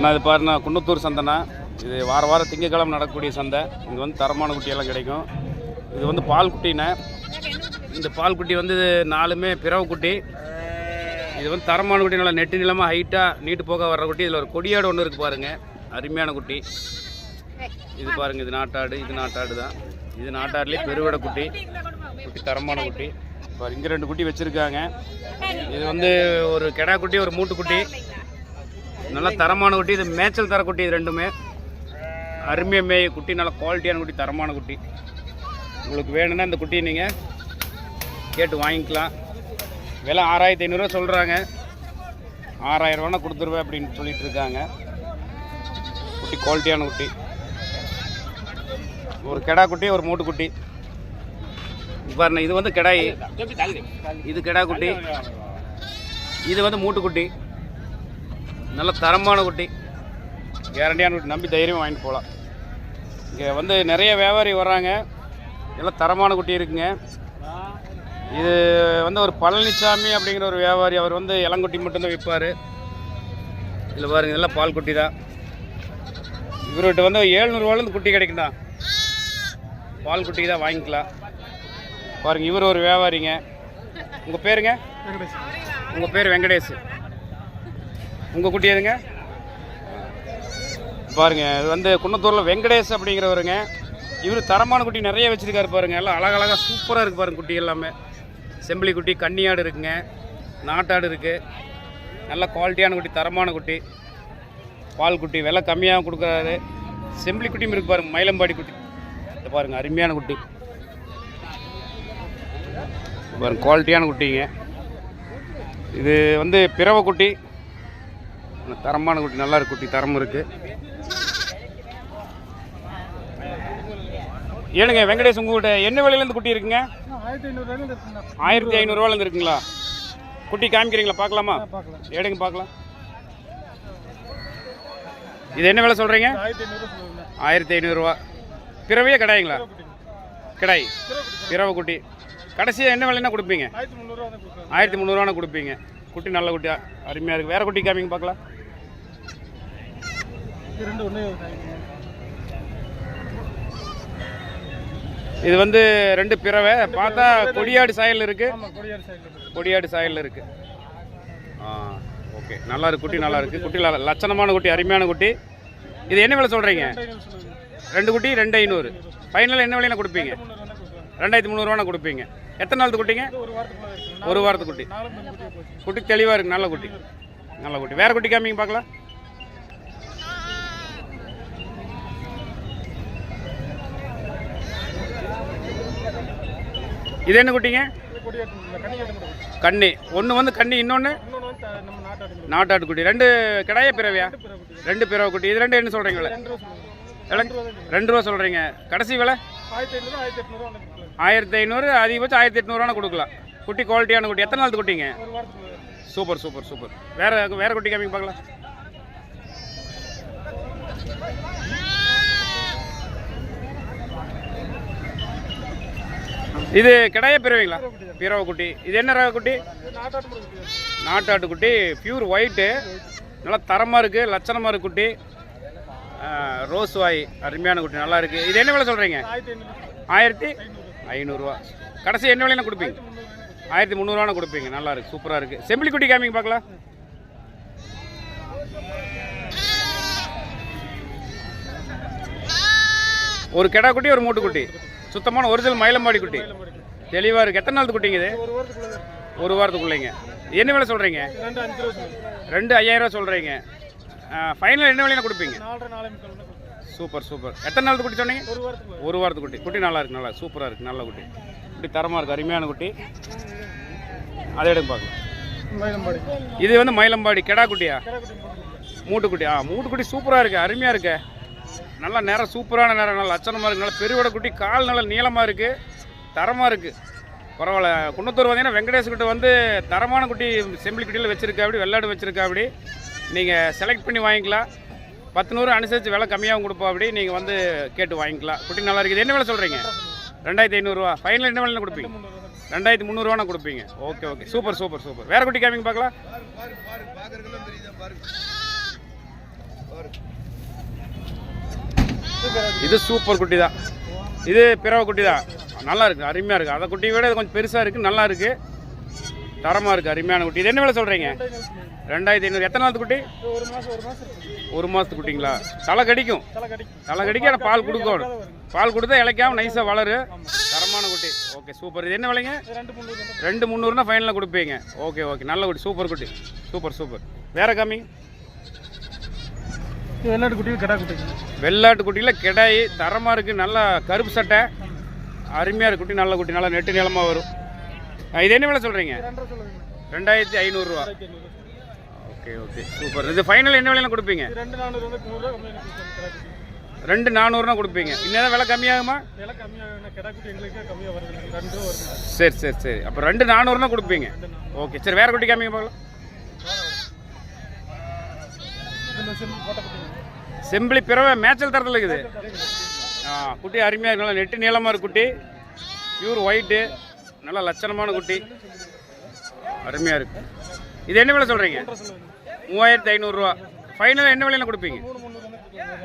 அண்ணா இது பாருண்ணா குன்னத்தூர் சந்தைண்ணா. இது வாரம் திங்கக்கிழமை நடக்கக்கூடிய சந்தை. இங்கே வந்து தரமான குட்டியெல்லாம் கிடைக்கும். இது வந்து பால் குட்டிண்ணே. இந்த பால் குட்டி வந்து 4மே பிறவு குட்டி. இது வந்து தரமான குட்டி, நல்லா நெட்டு நிலமாக ஹைட்டாக நீட்டு போக வர்ற குட்டி. இதில் ஒரு கொடியாடு ஒன்று இருக்குது பாருங்கள், அருமையான குட்டி. இது பாருங்கள், இது நாட்டாடு. இது நாட்டாடு தான். இது நாட்டாடுலேயே பெருவிட குட்டி. குட்டி தரமான குட்டி. இப்போ இங்கே 2 குட்டி வச்சுருக்காங்க. இது வந்து ஒரு கெடா குட்டி, ஒரு மூட்டு குட்டி. நல்லா தரமான குட்டி. இது மேய்ச்சல் தர குட்டி. இது 2மே அருமையாக மேய் குட்டி. நல்லா குவாலிட்டியான குட்டி, தரமான குட்டி. உங்களுக்கு வேணும்னா இந்த குட்டியை நீங்கள் கேட்டு வாங்கிக்கலாம். விலை 6500 சொல்கிறாங்க. 6000 ரூபானா கொடுத்துருவேன் அப்படின்னு சொல்லிட்டு இருக்காங்க. குட்டி குவாலிட்டியான குட்டி. ஒரு கெடா குட்டி, ஒரு மூட்டு குட்டி. பாருங்க, இது வந்து கெடாய். இது கெடா குட்டி. இது வந்து மூட்டு குட்டி. நல்ல தரமான குட்டி, கேரண்டியான குட்டி. நம்பி தைரியமாக வாங்கிட்டு போகலாம். இங்கே வந்து நிறைய வியாபாரி வர்றாங்க. எல்லாம் தரமான குட்டி இருக்குங்க. இது வந்து ஒரு பழனிசாமி அப்படிங்கிற ஒரு வியாபாரி. அவர் வந்து இளங்குட்டி மட்டும்தான் விற்பார். இதில் பாருங்கள், இதெல்லாம் பால் குட்டி தான். இவர்கிட்ட வந்து 700 ரூபாலேருந்து குட்டி கிடைக்குண்டா. பால் குட்டி தான் வாங்கிக்கலாம். பாருங்கள், இவர் ஒரு வியாபாரிங்க. உங்கள் பேருங்க? உங்கள் பேர் வெங்கடேஷ். உங்கள் குட்டி எதுங்க? பாருங்கள், இது வந்து குன்னத்தூரில் வெங்கடேஷ் அப்படிங்கிறவருங்க. இவர் தரமான குட்டி நிறைய வச்சுருக்காரு பாருங்கள். எல்லாம் அழகழகாக சூப்பராக இருக்குது பாருங்கள் குட்டி எல்லாமே. செம்பிளி குட்டி, கன்னியாடு இருக்குங்க, நாட்டாடு இருக்குது. நல்ல குவாலிட்டியான குட்டி, தரமான குட்டி, பால் குட்டி. விலை கம்மியாக கொடுக்குறாரு. செம்பிளி குட்டியும் இருக்குது பாருங்கள், மயிலம்பாடி குட்டி. இது பாருங்கள், அருமையான குட்டி பாருங்கள், குவாலிட்டியான குட்டிங்க. இது வந்து பிறவை குட்டி, தரமான குட்டி. நல்லா இருக்கு குட்டி, தரம் இருக்குது. ஏனுங்க வெங்கடேஷ், உங்கள்கிட்ட என்ன விலையிலேருந்து குட்டி இருக்குங்க? 1500 ரூபாலேருந்து இருக்குங்களா? குட்டி காமிக்கிறீங்களா? பார்க்கலாமா? எடுங்க பார்க்கலாம். இது என்ன விலை சொல்கிறீங்க? 1500 ரூபா. பிறவையே கடாய்ங்களா? கடாய் பிறவை குட்டி. கடைசியாக என்ன விலைன்னா கொடுப்பீங்க? 1300 ரூபானா கொடுப்பீங்க. குட்டி நல்ல குட்டியா, அருமையாக இருக்குது. வேறு குட்டி காமிங்க பார்க்கலாம். இது வந்து 2 பிறவை. பார்த்தா கொடியாடு சாயல் இருக்குது. கொடியாடு சாயல் இருக்குது. ஓகே, நல்லா இருக்கு குட்டி. நல்லா இருக்குது குட்டி. லட்சணமான குட்டி, அருமையான குட்டி. இது என்ன விலை சொல்கிறீங்க? 2 குட்டி 2500. ஃபைனலாக என்ன விலைனா கொடுப்பீங்க? 2300 ரூபானா கொடுப்பீங்க. எத்தனை நாளுக்கு குட்டிங்க? ஒரு வாரத்துக்கு குட்டி. குட்டி தெளிவாக இருக்குது, நல்ல குட்டி, நல்ல குட்டி. வேறு குட்டி காமிங்க பார்க்கலாம். இது என்ன குட்டிங்க? கண்ணி. ஒன்று வந்து கண்ணி, இன்னொன்று நாட்டாட்டு குட்டி. 2 கிடாய பிறவையா? 2 பிறவை குட்டி. இது 2 என்ன சொல்கிறீங்களே? 2 ரூபா சொல்கிறீங்க. கடைசி விலை 1500. அதிகபட்சம் 1800 கொடுக்கலாம். குட்டி குவாலிட்டியான குட்டி. எத்தனை நாள் குட்டிங்க? Super super super. வேறு குட்டி காமிங்க பார்க்கலாம். இது கிடாய பிறவைங்களா? பிறவை குட்டி. இது என்ன ரக குட்டி? நாட்டாட்டு குட்டி, பியூர் ஒயிட்டு. நல்லா தரமாக இருக்குது, லட்சணமாக இருக்குது குட்டி. ரோஸ் வாய், அருமையான குட்டி, நல்லா இருக்குது. இது என்ன விலை சொல்கிறீங்க? 1500 ரூபா. கடைசி என்ன விலைன்னா கொடுப்பீங்க? 1300 ரூபானா கொடுப்பீங்க. நல்லா இருக்குது, சூப்பராக இருக்குது. செம்பிளி குட்டி காமிங்க பார்க்கலாம். ஒரு கெடா குட்டி, ஒரு மூட்டு குட்டி. சுத்தமான ஒரிஜினல் மயிலம்பாடி குட்டி, தெளிவாக இருக்குது. எத்தனை நாள் குட்டிங்க இது? ஒரு வாரத்துக்குள்ளேங்க. என்ன விலை சொல்கிறீங்க? 2 5000 ரூபா சொல்கிறீங்க. ஃபைனல் என்ன விலைனா கொடுப்பீங்க? Super super. எத்தனை நாள் குட்டி சொன்னீங்க? ஒரு வாரத்துக்கு குட்டி. குட்டி நல்லா இருக்குது, நல்லா சூப்பராக இருக்குது, நல்ல குட்டி. குட்டி தரமாக இருக்குது, அருமையான குட்டி. அதை எடுக்க பார்க்கலாம். இது வந்து மயிலம்பாடி கெடா குட்டியா? மூட்டு குட்டி. மூட்டு குட்டி சூப்பராக இருக்குது, அருமையாக இருக்கு. நல்லா நேரம், சூப்பரான நேரம், நல்லா லட்சணமாக இருக்குது. நல்லா பெருவிட குட்டி, கால் நல்லா நீளமாக இருக்குது, தரமாக இருக்குது. பரவாயில்ல. குன்னத்தூர் வந்தீங்கன்னா வெங்கடேஷ் கிட்ட வந்து தரமான குட்டி செம்பிளி குட்டியில் வச்சுருக்கா, அப்படி வெள்ளாடு வச்சுருக்கா. அப்படி நீங்கள் செலக்ட் பண்ணி வாங்கிக்கலாம். 10 அனுசரித்து விலை கம்மியாகவும் கொடுப்போம். அப்படி நீங்கள் வந்து கேட்டு வாங்கிக்கலாம். குட்டி நல்லா இருக்குது. என்ன விலை சொல்கிறீங்க? 2500 ரூபா. ஃபைனல் என்ன விலைன்னு கொடுப்பீங்க? 2300 ரூபானா கொடுப்பீங்க. Okay okay, super super super. வேறு குட்டி காமிங்க பார்க்கலாம். இது சூப்பர் குட்டி தான். இது பிறவை குட்டி தான். நல்லா இருக்குது, அருமையாக இருக்குது. அதை குட்டியை விட இது கொஞ்சம் பெருசாக இருக்குது, நல்லா இருக்குது, தரமாக இருக்குது, அருமையான குட்டி. இது என்ன விலை சொல்கிறீங்க? 2500. எத்தனை நாள் குட்டி? ஒரு மாதத்து குட்டிங்களா? தலை கடிக்கும், தலை கடிக்க ஆனால் பால் கொடுக்கணும். பால் கொடுத்தா இலைக்காம நைஸாக வளரு, தரமான குட்டி. Okay super. இது என்ன விலைங்க? 2300 ஃபைனலாக கொடுப்பீங்க. ஓகே ஓகே, நல்ல குட்டி, சூப்பர் குட்டி, சூப்பர் சூப்பர். வேறு காமிங்க. வெள்ளாட்டு குட்டியில் கிடா குட்டி. வெள்ளாட்டு குட்டியில் கிடாய் தரமாக இருக்குது, நல்லா கருப்பு சட்டை, அருமையாக இருக்குது குட்டி, நல்ல குட்டி, நல்லா நெட்டு நிலமாக வரும். இது என்ன விலை சொல்கிறீங்க? 2500 ரூபா. Okay okay super. இது ஃபைனல் என்ன விலையில கொடுப்பீங்க? 2400 கொடுப்பீங்க. இன்னும் விலை கம்மியாகுமா? சரி சரி சரி, அப்போ 2400 கொடுப்பீங்க. ஓகே சரி, வேறு குட்டி காமிங்க பார்க்கலாம். செம்பிளி பிறவை மேய்ச்சல் தரத்தில் இருக்குது. குட்டி அருமையாக இருக்கு, நல்லா நெட்டு நீளமாக இருக்கு குட்டி, பியூர் ஒயிட்டு, நல்லா லட்சணமான குட்டி, அருமையாக இருக்குது. இது என்ன விலை சொல்கிறீங்க? 3500 ரூபா. ஃபைனலாக என்ன விலையில கொடுப்பீங்க?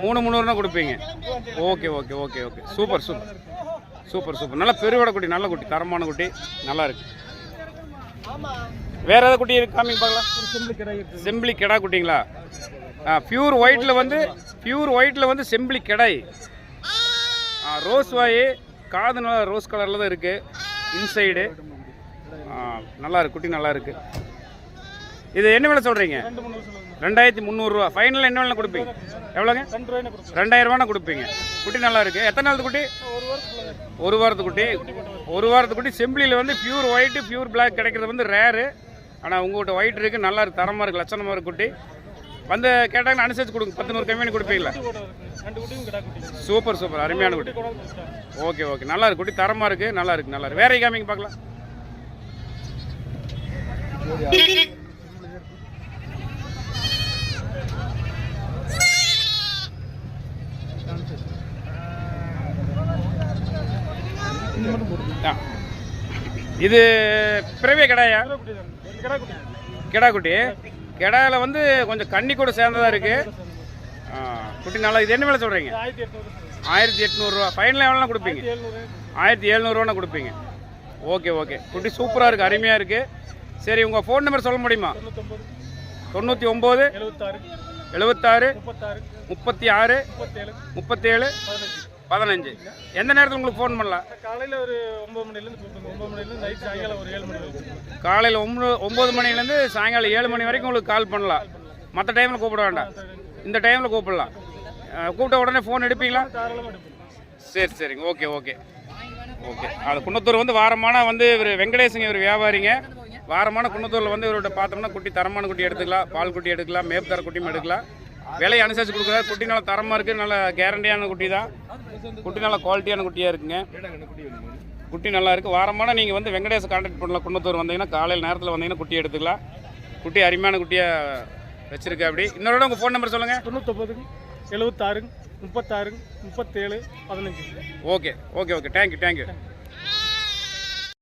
3300 கொடுப்பீங்க. Okay okay okay okay super super super super. நல்லா பெருவடை குட்டி, நல்ல குட்டி, தரமான குட்டி, நல்லா இருக்கு. வேறு ஏதாவது குட்டி காமிங்க பார்க்கலாம். செம்பிளி கிடா குட்டிங்களா? பியூர் ஒயிட்டில் வந்து செம்பிளி கிடாய், ரோஸ் வாய், காது நல்லா ரோஸ் கலரில் தான் இருக்குது, இன்சைடு நல்லா இருக்கு குட்டி, நல்லா இருக்குது. இது என்ன விலை சொல்கிறீங்க? 2300 ரூபா. ஃபைனல் என்ன விலை கொடுப்பீங்க? எவ்வளோங்க? 2000 ரூபானா கொடுப்பீங்க. குட்டி நல்லா இருக்குது. எத்தனை நாள் குட்டி? ஒரு வாரத்து குட்டி. ஒரு வாரத்து குட்டி. செம்பிளியில் வந்து பியூர் ஒயிட்டு பியூர் பிளாக் கிடைக்கிறது வந்து ரேரு. ஆனால் உங்கள்கிட்ட ஒயிட் இருக்குது, நல்லா இருக்குது, தரமாக இருக்குது, லட்சணமாக இருக்குது குட்டி. வந்து கேட்டாங்கன்னா அனுசரிச்சு கொடுங்க, 10 கம்மி கொடுப்பீங்களா? சூப்பர் சூப்பர், அருமையான குட்டி. ஓகே ஓகே, நல்லா இருக்கு குட்டி, தரமாக இருக்குது, நல்லா இருக்குது, நல்லா இருக்குது. வேற காமிங்க பார்க்கலாம். இது பிறவிய கடாயா? கிடா குட்டி. கிடாயில் வந்து கொஞ்சம் கன்னி கூட சேர்ந்ததாக இருக்குது குட்டி, நல்லா. இது என்ன விலை சொல்கிறீங்க? 1800 ரூபா. ஃபைனலாக எவ்வளோ கொடுப்பீங்க? 1700 ரூபா கொடுப்பீங்க. ஓகே ஓகே குட்டி, சூப்பராக இருக்குது, அருமையாக இருக்குது. சரி, உங்கள் ஃபோன் நம்பர் சொல்ல முடியுமா? 99 76 36 37 15. எந்த நேரத்தில் உங்களுக்கு ஃபோன் பண்ணலாம்? காலையில் ஒரு 9 மணிலேருந்து 9 மணிலேருந்து நைட் சாயங்காலம் ஒரு 7 மணி வரைக்கும். காலையில் 9 மணிலேருந்து சாயங்காலம் 7 மணி வரைக்கும் உங்களுக்கு கால் பண்ணலாம். மற்ற டைமில் கூப்பிட வேண்டாம், இந்த டைமில் கூப்பிடலாம். கூப்பிட்ட உடனே ஃபோன் எடுப்பீங்களா? சரி சரிங்க, ஓகே ஓகே ஓகே. அது குன்னத்தூர் வந்து வாரமான வந்து இவர் வெங்கடேசங்க, இவர் வியாபாரிங்க. வாரமான குன்னத்தூரில் வந்து இவர்கிட்ட பார்த்தோம்னா குட்டி தரமான குட்டி எடுத்துக்கலாம், பால் குட்டி எடுக்கலாம், மேப் தர குட்டியும் எடுக்கலாம். விலையை அனுசரித்து கொடுக்குறாரு. குட்டி நல்லா தரமாக இருக்குது, நல்ல கேரண்டியான குட்டி தான். குட்டி நல்லா குவாலிட்டியான குட்டியாக இருக்குங்க. குட்டி நல்லா இருக்குது. வாரமான நீங்கள் வந்து வெங்கடேஷ் கான்டாக்ட் பண்ணலாம். குன்னத்தூர் வந்தீங்கன்னா காலையில் நேரத்தில் வந்தீங்கன்னா குட்டி எடுத்துக்கலாம். குட்டி அருமையான குட்டியாக வச்சுருக்கு. அப்படி இன்னொரு உங்கள் ஃபோன் நம்பர் சொல்லுங்கள். 99 76 36 37 15. Okay okay okay, thank you thank you.